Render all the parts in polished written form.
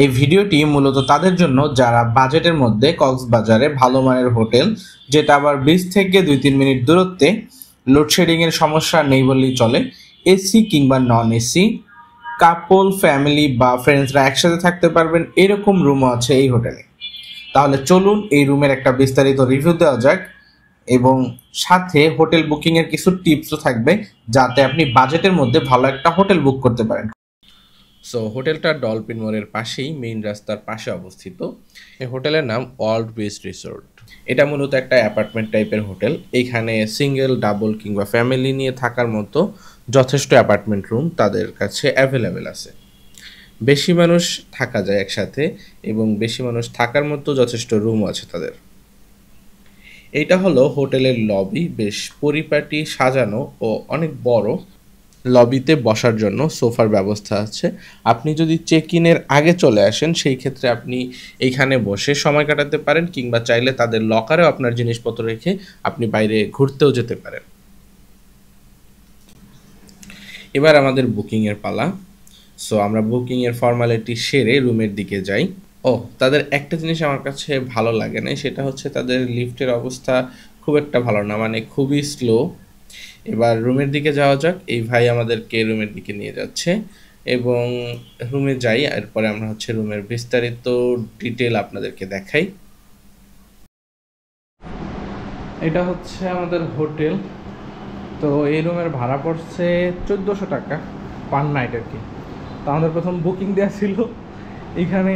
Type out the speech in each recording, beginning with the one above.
এই ভিডিওটি মূলত তাদের জন্য যারা বাজেটের মধ্যে কক্সবাজারে ভালো মানের হোটেল, যেটা আবার বিচ থেকে 2-3 মিনিট দূরত্বে, লোডশেডিং এর সমস্যা নেই বললেই চলে, এসি কিংবা নন এসি, কাপল, ফ্যামিলি বা ফ্রেন্ডসরা একসাথে থাকতে পারবেন এরকম রুমও আছে এই হোটেলে। তাহলে চলুন এই রুমের একটা বিস্তারিত রিভিউ দেওয়া যাক, এবং সাথে হোটেল বুকিং এর কিছু টিপসও থাকবে যাতে আপনি বাজেটের মধ্যে ভালো একটা হোটেল বুক করতে পারেন। সো হোটেলটা ডলফিন মোড়ের পাশেই, মেইন রাস্তার পাশে অবস্থিত। এই হোটেলের নাম ওয়ার্ল্ড বিচ রিসোর্ট। এটা মূলত একটা অ্যাপার্টমেন্ট টাইপের হোটেল। এইখানে সিঙ্গেল, ডাবল কিংবা ফ্যামিলি নিয়ে থাকার মতো যথেষ্ট অ্যাপার্টমেন্ট রুম তাদের কাছে অ্যাভেলেবেল আছে। বেশি মানুষ থাকা যায় একসাথে, এবং বেশি মানুষ থাকার মতো যথেষ্ট রুমও আছে তাদের। এইটা হলো হোটেলের লবি, বেশ পরিপাটি সাজানো ও অনেক বড়। লবিতে বসার জন্য সোফার ব্যবস্থা আছে। আপনি যদি চেক ইনের আগে চলে আসেন সেই ক্ষেত্রে আপনি এইখানে বসে সময় কাটাতে পারেন, কিংবা চাইলে তাদের লকারেও আপনার জিনিসপত্র রেখে আপনি বাইরে ঘুরতেও যেতে পারেন। এবার আমাদের বুকিংয়ের পালা। সো আমরা বুকিংয়ের ফর্মালিটি সেরে রুমের দিকে যাই। তাদের একটা জিনিস আমার কাছে ভালো লাগে না, সেটা হচ্ছে তাদের লিফটের অবস্থা খুব একটা ভালো না, মানে খুবই স্লো। এবার রুমের দিকে যাওয়া যাক। এই ভাই আমাদেরকে রুমের দিকে নিয়ে যাচ্ছে, এবং রুমে যাই, এরপরে আমরা রুমের বিস্তারিত ডিটেল আপনাদেরকে দেখাই। এটা হচ্ছে আমাদের হোটেল। তো এই রুমের ভাড়া পড়ছে 1400 টাকা পার নাইট আর কি। তো আমাদের প্রথম বুকিং দেওয়া ছিল এইখানে,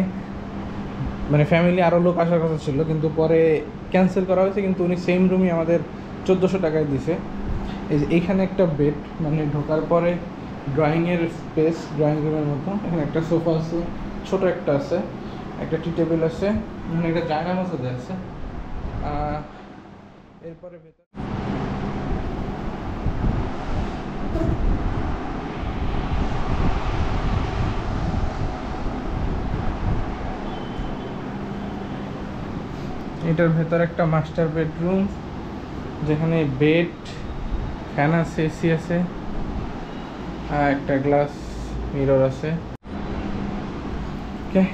মানে ফ্যামিলি আরও লোক আসার কথা ছিল, কিন্তু পরে ক্যান্সেল করা হয়েছে। কিন্তু উনি সেম রুমই আমাদের 1400 টাকায় দিছে। এই যে এইখানে একটা বেড, মানে ঢোকার পরে ড্রয়িংয়ের স্পেস, ড্রয়িং রুমের মতো। এখানে একটা সোফা আছে, ছোট একটা আছে, একটা টি টেবিল আছে, এখানে একটা জায়নামাজও আছে। এরপরে ভেতর এটার ভেতর একটা মাস্টার বেডরুম, যেখানে বেড, ফ্যান আছে, এসি আছে, আর একটা গ্লাস মিরর আছে।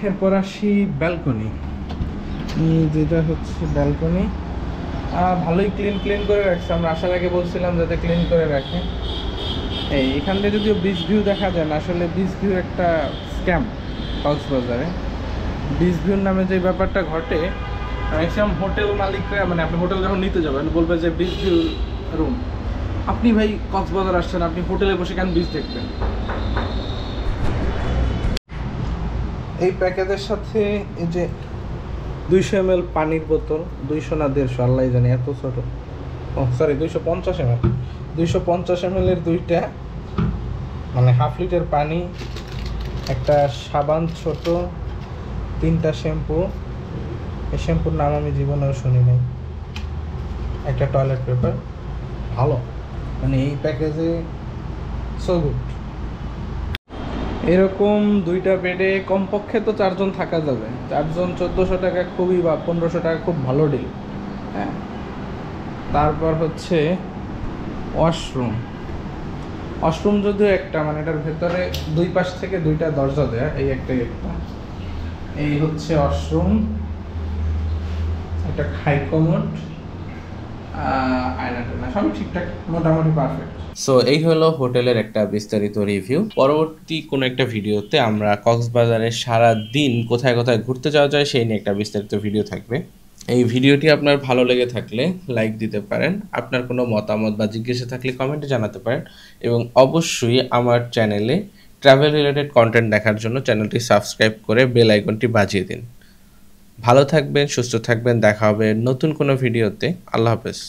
এরপর আসি ব্যালকনি। যেটা হচ্ছে ব্যালকনি, ভালোই ক্লিন করে রাখছে। আমরা আসার আগে বলছিলাম যাতে ক্লিন করে রাখে। এখান থেকে যদিও বিচ ভিউ দেখা যায় না, আসলে বিচ ভিউ একটা স্ক্যাম কক্সবাজারে। বিচ ভিউর নামে যে ব্যাপারটা ঘটে, ম্যাক্সিমাম হোটেল মালিকরা, মানে আপনি হোটেল যখন নিতে যাবেন বলবে যে বিচ ভিউ রুম। আপনি ভাই কক্সবাজার আসছেন, আপনি হোটেলে বসে কেন বিচ দেখবেন? এই প্যাকেজের সাথে এই যে 200 ml পানির বোতল, 200 না 150, আল্লাহ জানি, এত ছোট। 250 ml, 250 ml এর দুইটা, মানে হাফ লিটার পানি, একটা সাবান ছোট, 3টা শ্যাম্পু, এই শ্যাম্পুর নাম আমি জীবনেও শুনি নাই, একটা টয়লেট পেপার। ভালো, মানে এই প্যাকেজে সো গুড। এরকম দুইটা বেডে কমপক্ষে তো 4 জন থাকা যাবে। 4 জন 1400 টাকা খুবই, বা 1500 টাকা খুব ভালো ডিল। হ্যাঁ, তারপর হচ্ছে ওয়াশরুম যদিও একটা, মানে এটার ভেতরে দুই পাশ থেকে 2টা দরজা দেয়া, এই একটা। এই হচ্ছে ওয়াশরুম, একটা হাই কমোড, আয়নাটা না, সবই ঠিকঠাক, মোটামুটি পারফেক্ট। সো এই হলো হোটেলের একটা বিস্তারিত রিভিউ। পরবর্তী কোনো একটা ভিডিওতে আমরা কক্সবাজারের সারা দিন কোথায় কোথায় ঘুরতে যাওয়া যায় সেই নিয়ে একটা বিস্তারিত ভিডিও থাকবে। এই ভিডিওটি আপনার ভালো লেগে থাকলে লাইক দিতে পারেন, আপনার কোনো মতামত বা জিজ্ঞাসা থাকলে কমেন্টে জানাতে পারেন, এবং অবশ্যই আমার চ্যানেলে ট্রাভেল রিলেটেড কন্টেন্ট দেখার জন্য চ্যানেলটি সাবস্ক্রাইব করে বেল আইকনটি বাজিয়ে দিন। ভালো থাকবেন, সুস্থ থাকবেন, দেখা হবে নতুন কোনো ভিডিওতে। আল্লাহ হাফেজ।